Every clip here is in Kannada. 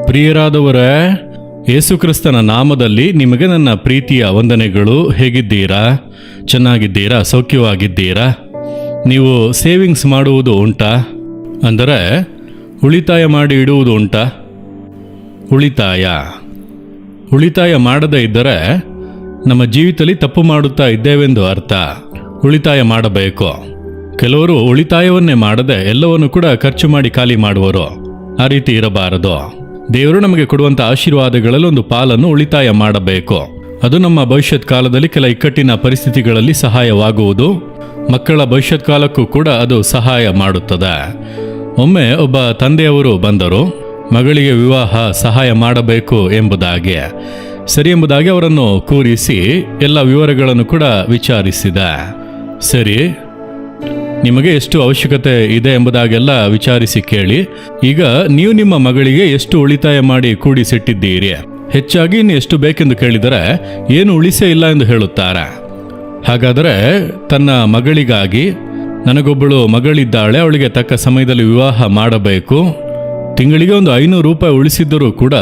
ಪ್ರಿಯರಾದವರೇ, ಯೇಸುಕ್ರಿಸ್ತನ ನಾಮದಲ್ಲಿ ನಿಮಗೆ ನನ್ನ ಪ್ರೀತಿಯ ವಂದನೆಗಳು. ಹೇಗಿದ್ದೀರಾ? ಚೆನ್ನಾಗಿದ್ದೀರಾ? ಸೌಖ್ಯವಾಗಿದ್ದೀರಾ? ನೀವು ಸೇವಿಂಗ್ಸ್ ಮಾಡುವುದು ಉಂಟಾ? ಅಂದರೆ ಉಳಿತಾಯ ಮಾಡಿ ಇಡುವುದು ಉಂಟಾ? ಉಳಿತಾಯ ಮಾಡದೇ ಇದ್ದರೆ ನಮ್ಮ ಜೀವಿತದಲ್ಲಿ ತಪ್ಪು ಮಾಡುತ್ತಾ ಇದ್ದೇವೆಂದು ಅರ್ಥ. ಉಳಿತಾಯ ಮಾಡಬೇಕು. ಕೆಲವರು ಉಳಿತಾಯವನ್ನೇ ಮಾಡದೆ ಎಲ್ಲವನ್ನು ಕೂಡ ಖರ್ಚು ಮಾಡಿ ಖಾಲಿ ಮಾಡುವರು. ಆ ರೀತಿ ಇರಬಾರದು. ದೇವರು ನಮಗೆ ಕೊಡುವಂಥ ಆಶೀರ್ವಾದಗಳಲ್ಲಿ ಒಂದು ಪಾಲನ್ನು ಉಳಿತಾಯ ಮಾಡಬೇಕು. ಅದು ನಮ್ಮ ಭವಿಷ್ಯತ್ ಕಾಲದಲ್ಲಿ ಕೆಲ ಇಕ್ಕಟ್ಟಿನ ಪರಿಸ್ಥಿತಿಗಳಲ್ಲಿ ಸಹಾಯವಾಗುವುದು. ಮಕ್ಕಳ ಭವಿಷ್ಯತ್ ಕಾಲಕ್ಕೂ ಕೂಡ ಅದು ಸಹಾಯ ಮಾಡುತ್ತದೆ. ಒಮ್ಮೆ ಒಬ್ಬ ತಂದೆಯವರು ಬಂದರು, ಮಗಳಿಗೆ ವಿವಾಹ ಸಹಾಯ ಮಾಡಬೇಕು ಎಂಬುದಾಗಿ. ಸರಿ ಎಂಬುದಾಗಿ ಅವರನ್ನು ಕೂರಿಸಿ ಎಲ್ಲ ವಿವರಗಳನ್ನು ಕೂಡ ವಿಚಾರಿಸಿದ. ಸರಿ, ನಿಮಗೆ ಎಷ್ಟು ಅವಶ್ಯಕತೆ ಇದೆ ಎಂಬುದಾಗೆಲ್ಲ ವಿಚಾರಿಸಿ ಕೇಳಿ. ಈಗ ನೀವು ನಿಮ್ಮ ಮಗಳಿಗೆ ಎಷ್ಟು ಉಳಿತಾಯ ಮಾಡಿ ಕೂಡಿಸಿಟ್ಟಿದ್ದೀರಿ? ಹೆಚ್ಚಾಗಿ ಇನ್ನು ಎಷ್ಟು ಬೇಕೆಂದು ಕೇಳಿದರೆ ಏನು ಉಳಿಸೇ ಇಲ್ಲ ಎಂದು ಹೇಳುತ್ತಾರೆ. ಹಾಗಾದರೆ ತನ್ನ ಮಗಳಿಗಾಗಿ, ನನಗೊಬ್ಬಳು ಮಗಳಿದ್ದಾಳೆ, ಅವಳಿಗೆ ತಕ್ಕ ಸಮಯದಲ್ಲಿ ವಿವಾಹ ಮಾಡಬೇಕು, ತಿಂಗಳಿಗೆ ಒಂದು 500 ರೂಪಾಯಿ ಉಳಿಸಿದ್ದರೂ ಕೂಡ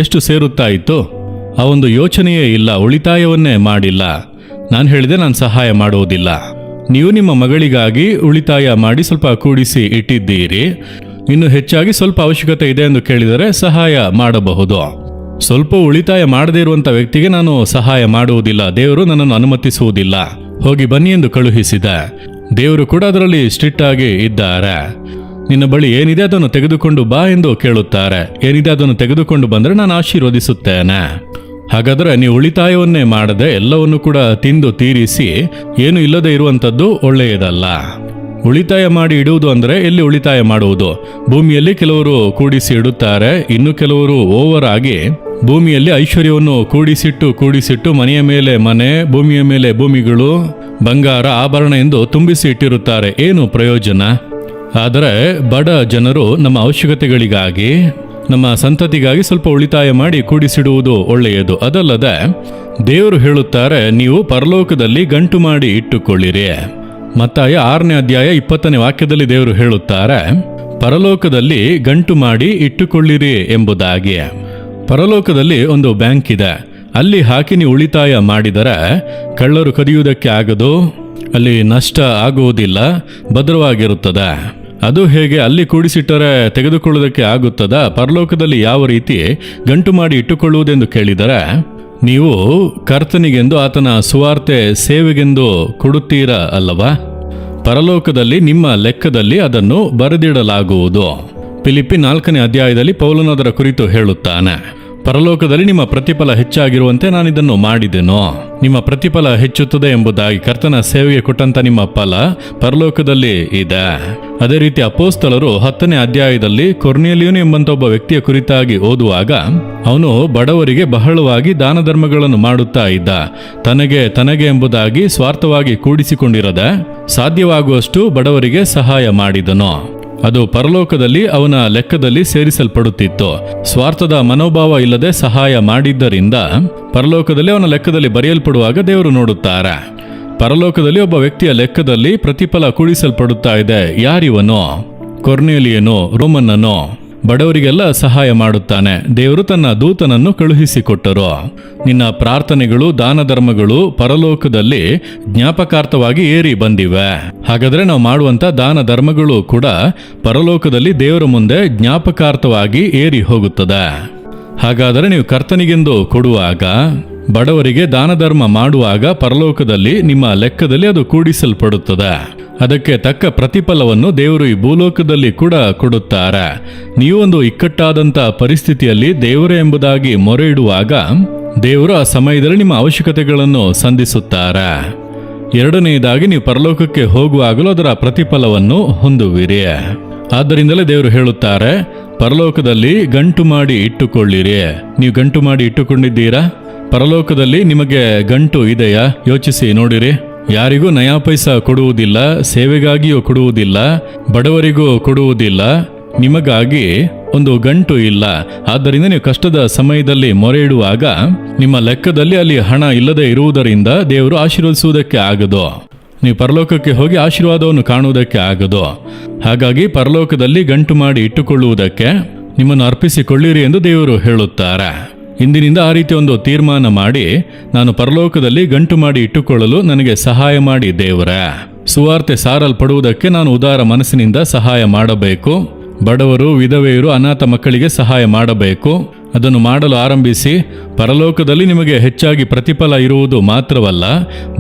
ಎಷ್ಟು ಸೇರುತ್ತಾ ಇತ್ತು? ಆ ಒಂದು ಯೋಚನೆಯೇ ಇಲ್ಲ, ಉಳಿತಾಯವನ್ನೇ ಮಾಡಿಲ್ಲ. ನಾನು ಹೇಳಿದೆ, ನಾನು ಸಹಾಯ ಮಾಡುವುದಿಲ್ಲ. ನೀವು ನಿಮ್ಮ ಮಗಳಿಗಾಗಿ ಉಳಿತಾಯ ಮಾಡಿ ಸ್ವಲ್ಪ ಕೂಡಿಸಿ ಇಟ್ಟಿದ್ದೀರಿ. ಇನ್ನು ಹೆಚ್ಚಾಗಿ ಸ್ವಲ್ಪ ಅವಶ್ಯಕತೆ ಇದೆ ಎಂದು ಕೇಳಿದರೆ ಸಹಾಯ ಮಾಡಬಹುದು. ಸ್ವಲ್ಪ ಉಳಿತಾಯ ಮಾಡದೇ ಇರುವಂಥ ವ್ಯಕ್ತಿಗೆ ನಾನು ಸಹಾಯ ಮಾಡುವುದಿಲ್ಲ, ದೇವರು ನನ್ನನ್ನು ಅನುಮತಿಸುವುದಿಲ್ಲ, ಹೋಗಿ ಬನ್ನಿ ಎಂದು ಕಳುಹಿಸಿದ. ದೇವರು ಕೂಡ ಅದರಲ್ಲಿ ಸ್ಟ್ರಿಕ್ಟ್ ಆಗಿ ಇದ್ದಾರೆ. ನಿನ್ನ ಬಳಿ ಏನಿದೆ ಅದನ್ನು ತೆಗೆದುಕೊಂಡು ಬಾ ಎಂದು ಕೇಳುತ್ತಾರೆ. ಏನಿದೆ ಅದನ್ನು ತೆಗೆದುಕೊಂಡು ಬಂದರೆ ನಾನು ಆಶೀರ್ವದಿಸುತ್ತೇನೆ. ಹಾಗಾದರೆ ನೀವು ಉಳಿತಾಯವನ್ನೇ ಮಾಡದೆ ಎಲ್ಲವನ್ನು ಕೂಡ ತಿಂದು ತೀರಿಸಿ ಏನು ಇಲ್ಲದೆ ಇರುವಂಥದ್ದು ಒಳ್ಳೆಯದಲ್ಲ. ಉಳಿತಾಯ ಮಾಡಿ ಇಡುವುದು ಅಂದರೆ ಎಲ್ಲಿ ಉಳಿತಾಯ ಮಾಡುವುದು? ಭೂಮಿಯಲ್ಲಿ ಕೆಲವರು ಕೂಡಿಸಿ ಇಡುತ್ತಾರೆ. ಇನ್ನು ಕೆಲವರು ಓವರ್ ಆಗಿ ಭೂಮಿಯಲ್ಲಿ ಐಶ್ವರ್ಯವನ್ನು ಕೂಡಿಸಿಟ್ಟು ಮನೆಯ ಮೇಲೆ ಮನೆ, ಭೂಮಿಯ ಮೇಲೆ ಭೂಮಿಗಳು, ಬಂಗಾರ, ಆಭರಣ ಎಂದು ತುಂಬಿಸಿ ಇಟ್ಟಿರುತ್ತಾರೆ. ಏನು ಪ್ರಯೋಜನ? ಆದರೆ ಬಡ ಜನರು ನಮ್ಮ ಅವಶ್ಯಕತೆಗಳಿಗಾಗಿ, ನಮ್ಮ ಸಂತತಿಗಾಗಿ ಸ್ವಲ್ಪ ಉಳಿತಾಯ ಮಾಡಿ ಕೂಡಿಸಿಡುವುದು ಒಳ್ಳೆಯದು. ಅದಲ್ಲದೆ ದೇವರು ಹೇಳುತ್ತಾರೆ, ನೀವು ಪರಲೋಕದಲ್ಲಿ ಗಂಟು ಮಾಡಿ ಇಟ್ಟುಕೊಳ್ಳಿರಿ. ಮತ್ತಾಯ 6ನೇ ಅಧ್ಯಾಯ 20ನೇ ವಾಕ್ಯದಲ್ಲಿ ದೇವರು ಹೇಳುತ್ತಾರೆ, ಪರಲೋಕದಲ್ಲಿ ಗಂಟು ಮಾಡಿ ಇಟ್ಟುಕೊಳ್ಳಿರಿ ಎಂಬುದಾಗಿ. ಪರಲೋಕದಲ್ಲಿ ಒಂದು ಬ್ಯಾಂಕ್ ಇದೆ. ಅಲ್ಲಿ ಹಾಕಿ ನೀವು ಉಳಿತಾಯ ಮಾಡಿದರೆ ಕಳ್ಳರು ಕದಿಯುವುದಕ್ಕೆ ಆಗದು, ಅಲ್ಲಿ ನಷ್ಟ ಆಗುವುದಿಲ್ಲ, ಭದ್ರವಾಗಿರುತ್ತದೆ. ಅದು ಹೇಗೆ? ಅಲ್ಲಿ ಕೂಡಿಸಿಟ್ಟರೆ ತೆಗೆದುಕೊಳ್ಳುವುದಕ್ಕೆ ಆಗುತ್ತದಾ? ಪರಲೋಕದಲ್ಲಿ ಯಾವ ರೀತಿ ಗಂಟು ಮಾಡಿ ಇಟ್ಟುಕೊಳ್ಳುವುದೆಂದು ಕೇಳಿದರೆ, ನೀವು ಕರ್ತನಿಗೆಂದು, ಆತನ ಸುವಾರ್ತೆ ಸೇವೆಗೆಂದು ಕೊಡುತ್ತೀರಾ ಅಲ್ಲವಾ? ಪರಲೋಕದಲ್ಲಿ ನಿಮ್ಮ ಲೆಕ್ಕದಲ್ಲಿ ಅದನ್ನು ಬರೆದಿಡಲಾಗುವುದು. ಫಿಲಿಪ್ಪಿ 4ನೇ ಅಧ್ಯಾಯದಲ್ಲಿ ಪೌಲನು ಅದರ ಕುರಿತು ಹೇಳುತ್ತಾನೆ. ಪರಲೋಕದಲ್ಲಿ ನಿಮ್ಮ ಪ್ರತಿಫಲ ಹೆಚ್ಚಾಗಿರುವಂತೆ ನಾನಿದನ್ನು ಮಾಡಿದೆನೋ. ನಿಮ್ಮ ಪ್ರತಿಫಲ ಹೆಚ್ಚುತ್ತದೆ ಎಂಬುದಾಗಿ ಕರ್ತನ ಸೇವೆಗೆ ಕೊಟ್ಟಂತ ನಿಮ್ಮ ಫಲ ಪರಲೋಕದಲ್ಲಿ ಇದೆ. ಅದೇ ರೀತಿ ಅಪೋಸ್ತಲರು 10ನೇ ಅಧ್ಯಾಯದಲ್ಲಿ ಕೊರ್ನೇಲಿಯನು ಎಂಬಂತ ಒಬ್ಬ ವ್ಯಕ್ತಿಯ ಕುರಿತಾಗಿ ಓದುವಾಗ, ಅವನು ಬಡವರಿಗೆ ಬಹಳವಾಗಿ ದಾನ ಧರ್ಮಗಳನ್ನು ಮಾಡುತ್ತಾ ಇದ್ದ. ತನಗೆ ಎಂಬುದಾಗಿ ಸ್ವಾರ್ಥವಾಗಿ ಕೂಡಿಸಿಕೊಂಡಿರದ ಸಾಧ್ಯವಾಗುವಷ್ಟು ಬಡವರಿಗೆ ಸಹಾಯ ಮಾಡಿದನು. ಅದು ಪರಲೋಕದಲ್ಲಿ ಅವನ ಲೆಕ್ಕದಲ್ಲಿ ಸೇರಿಸಲ್ಪಡುತ್ತಿತ್ತು. ಸ್ವಾರ್ಥದ ಮನೋಭಾವ ಇಲ್ಲದೆ ಸಹಾಯ ಮಾಡಿದ್ದರಿಂದ ಪರಲೋಕದಲ್ಲಿ ಅವನ ಲೆಕ್ಕದಲ್ಲಿ ಬರೆಯಲ್ಪಡುವಾಗ ದೇವರು ನೋಡುತ್ತಾರೆ. ಪರಲೋಕದಲ್ಲಿ ಒಬ್ಬ ವ್ಯಕ್ತಿಯ ಲೆಕ್ಕದಲ್ಲಿ ಪ್ರತಿಫಲ ಕೂಡಿಸಲ್ಪಡುತ್ತಾ ಇದೆ. ಯಾರಿವನು? ಕೊರ್ನೇಲಿಯನು, ರೋಮನ್ನನು. ಬಡವರಿಗೆಲ್ಲ ಸಹಾಯ ಮಾಡುತ್ತಾನೆ. ದೇವರು ತನ್ನ ದೂತನನ್ನು ಕಳುಹಿಸಿಕೊಟ್ಟರು. ನಿನ್ನ ಪ್ರಾರ್ಥನೆಗಳು, ದಾನ ಧರ್ಮಗಳು ಪರಲೋಕದಲ್ಲಿ ಜ್ಞಾಪಕಾರ್ಥವಾಗಿ ಏರಿ ಬಂದಿವೆ. ಹಾಗಾದರೆ ನಾವು ಮಾಡುವಂತ ದಾನ ಧರ್ಮಗಳು ಕೂಡ ಪರಲೋಕದಲ್ಲಿ ದೇವರ ಮುಂದೆ ಜ್ಞಾಪಕಾರ್ಥವಾಗಿ ಏರಿ ಹೋಗುತ್ತದೆ. ಹಾಗಾದರೆ ನೀವು ಕರ್ತನಿಗೆಂದು ಕೊಡುವಾಗ, ಬಡವರಿಗೆ ದಾನ ಧರ್ಮ ಮಾಡುವಾಗ ಪರಲೋಕದಲ್ಲಿ ನಿಮ್ಮ ಲೆಕ್ಕದಲ್ಲಿ ಅದು ಕೂಡಿಸಲ್ಪಡುತ್ತದೆ. ಅದಕ್ಕೆ ತಕ್ಕ ಪ್ರತಿಫಲವನ್ನು ದೇವರು ಈ ಭೂಲೋಕದಲ್ಲಿ ಕೂಡ ಕೊಡುತ್ತಾರೆ. ನೀವೊಂದು ಇಕ್ಕಟ್ಟಾದಂಥ ಪರಿಸ್ಥಿತಿಯಲ್ಲಿ ದೇವರೇ ಎಂಬುದಾಗಿ ಮೊರೆ ಇಡುವಾಗ ದೇವರು ಆ ಸಮಯದಲ್ಲಿ ನಿಮ್ಮ ಅವಶ್ಯಕತೆಗಳನ್ನು ಸಂಧಿಸುತ್ತಾರೆ. ಎರಡನೆಯದಾಗಿ ನೀವು ಪರಲೋಕಕ್ಕೆ ಹೋಗುವಾಗಲೂ ಅದರ ಪ್ರತಿಫಲವನ್ನು ಹೊಂದುವಿರಿ. ಆದ್ದರಿಂದಲೇ ದೇವರು ಹೇಳುತ್ತಾರೆ, ಪರಲೋಕದಲ್ಲಿ ಗಂಟು ಮಾಡಿ ಇಟ್ಟುಕೊಳ್ಳಿರಿ. ನೀವು ಗಂಟು ಮಾಡಿ ಇಟ್ಟುಕೊಂಡಿದ್ದೀರಾ? ಪರಲೋಕದಲ್ಲಿ ನಿಮಗೆ ಗಂಟು ಇದೆಯಾ? ಯೋಚಿಸಿ ನೋಡಿರಿ. ಯಾರಿಗೂ ನಯಾ ಪೈಸಾ ಕೊಡುವುದಿಲ್ಲ, ಸೇವೆಗಾಗಿಯೂ ಕೊಡುವುದಿಲ್ಲ, ಬಡವರಿಗೂ ಕೊಡುವುದಿಲ್ಲ. ನಿಮಗಾಗಿ ಒಂದು ಗಂಟು ಇಲ್ಲ. ಆದ್ದರಿಂದ ನೀವು ಕಷ್ಟದ ಸಮಯದಲ್ಲಿ ಮೊರೆ ಇಡುವಾಗ ನಿಮ್ಮ ಲೆಕ್ಕದಲ್ಲಿ ಅಲ್ಲಿ ಹಣ ಇಲ್ಲದೆ ಇರುವುದರಿಂದ ದೇವರು ಆಶೀರ್ವದಿಸುವುದಕ್ಕೆ ಆಗದು. ನೀವು ಪರಲೋಕಕ್ಕೆ ಹೋಗಿ ಆಶೀರ್ವಾದವನ್ನು ಕಾಣುವುದಕ್ಕೆ ಆಗದು. ಹಾಗಾಗಿ ಪರಲೋಕದಲ್ಲಿ ಗಂಟು ಮಾಡಿ ಇಟ್ಟುಕೊಳ್ಳುವುದಕ್ಕೆ ನಿಮ್ಮನ್ನು ಅರ್ಪಿಸಿಕೊಳ್ಳಿರಿ ಎಂದು ದೇವರು ಹೇಳುತ್ತಾರೆ. ಇಂದಿನಿಂದ ಆ ರೀತಿ ಒಂದು ತೀರ್ಮಾನ ಮಾಡಿ, ನಾನು ಪರಲೋಕದಲ್ಲಿ ಗಂಟು ಮಾಡಿ ಇಟ್ಟುಕೊಳ್ಳಲು ನನಗೆ ಸಹಾಯ ಮಾಡಿ ದೇವರೇ. ಸುವಾರ್ತೆ ಸಾರಲ್ಪಡುವುದಕ್ಕೆ ನಾನು ಉದಾರ ಮನಸ್ಸಿನಿಂದ ಸಹಾಯ ಮಾಡಬೇಕು. ಬಡವರು, ವಿಧವೆಯರು, ಅನಾಥ ಮಕ್ಕಳಿಗೆ ಸಹಾಯ ಮಾಡಬೇಕು. ಅದನ್ನು ಮಾಡಲು ಆರಂಭಿಸಿ ಪರಲೋಕದಲ್ಲಿ ನಿಮಗೆ ಹೆಚ್ಚಾಗಿ ಪ್ರತಿಫಲ ಇರುವುದು ಮಾತ್ರವಲ್ಲ,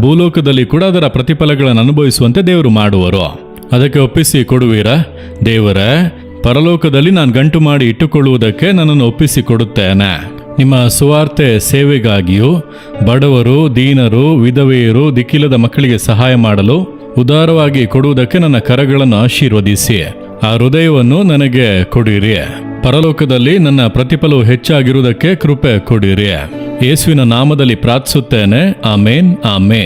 ಭೂಲೋಕದಲ್ಲಿ ಕೂಡ ಅದರ ಪ್ರತಿಫಲಗಳನ್ನು ಅನುಭವಿಸುವಂತೆ ದೇವರು ಮಾಡುವರು. ಅದಕ್ಕೆ ಒಪ್ಪಿಸಿ ಕೊಡುವಿರಾ? ದೇವರೇ, ಪರಲೋಕದಲ್ಲಿ ನಾನು ಗಂಟು ಮಾಡಿ ಇಟ್ಟುಕೊಳ್ಳುವುದಕ್ಕೆ ನನ್ನನ್ನು ಒಪ್ಪಿಸಿ ಕೊಡುತ್ತೇನೆ. ನಿಮ್ಮ ಸುವಾರ್ತೆ ಸೇವೆಗಾಗಿಯೂ ಬಡವರು, ದೀನರು, ವಿಧವೆಯರು, ದಿಕ್ಕಿಲ್ಲದ ಮಕ್ಕಳಿಗೆ ಸಹಾಯ ಮಾಡಲು ಉದಾರವಾಗಿ ಕೊಡುವುದಕ್ಕೆ ನನ್ನ ಕರಗಳನ್ನು ಆಶೀರ್ವದಿಸಿ ಆ ಹೃದಯವನ್ನು ನನಗೆ ಕೊಡಿರಿ. ಪರಲೋಕದಲ್ಲಿ ನನ್ನ ಪ್ರತಿಫಲವು ಹೆಚ್ಚಾಗಿರುವುದಕ್ಕೆ ಕೃಪೆ ಕೊಡಿರಿ. ಯೇಸುವಿನ ನಾಮದಲ್ಲಿ ಪ್ರಾರ್ಥಿಸುತ್ತೇನೆ. ಆಮೇನ್, ಆಮೇನ್.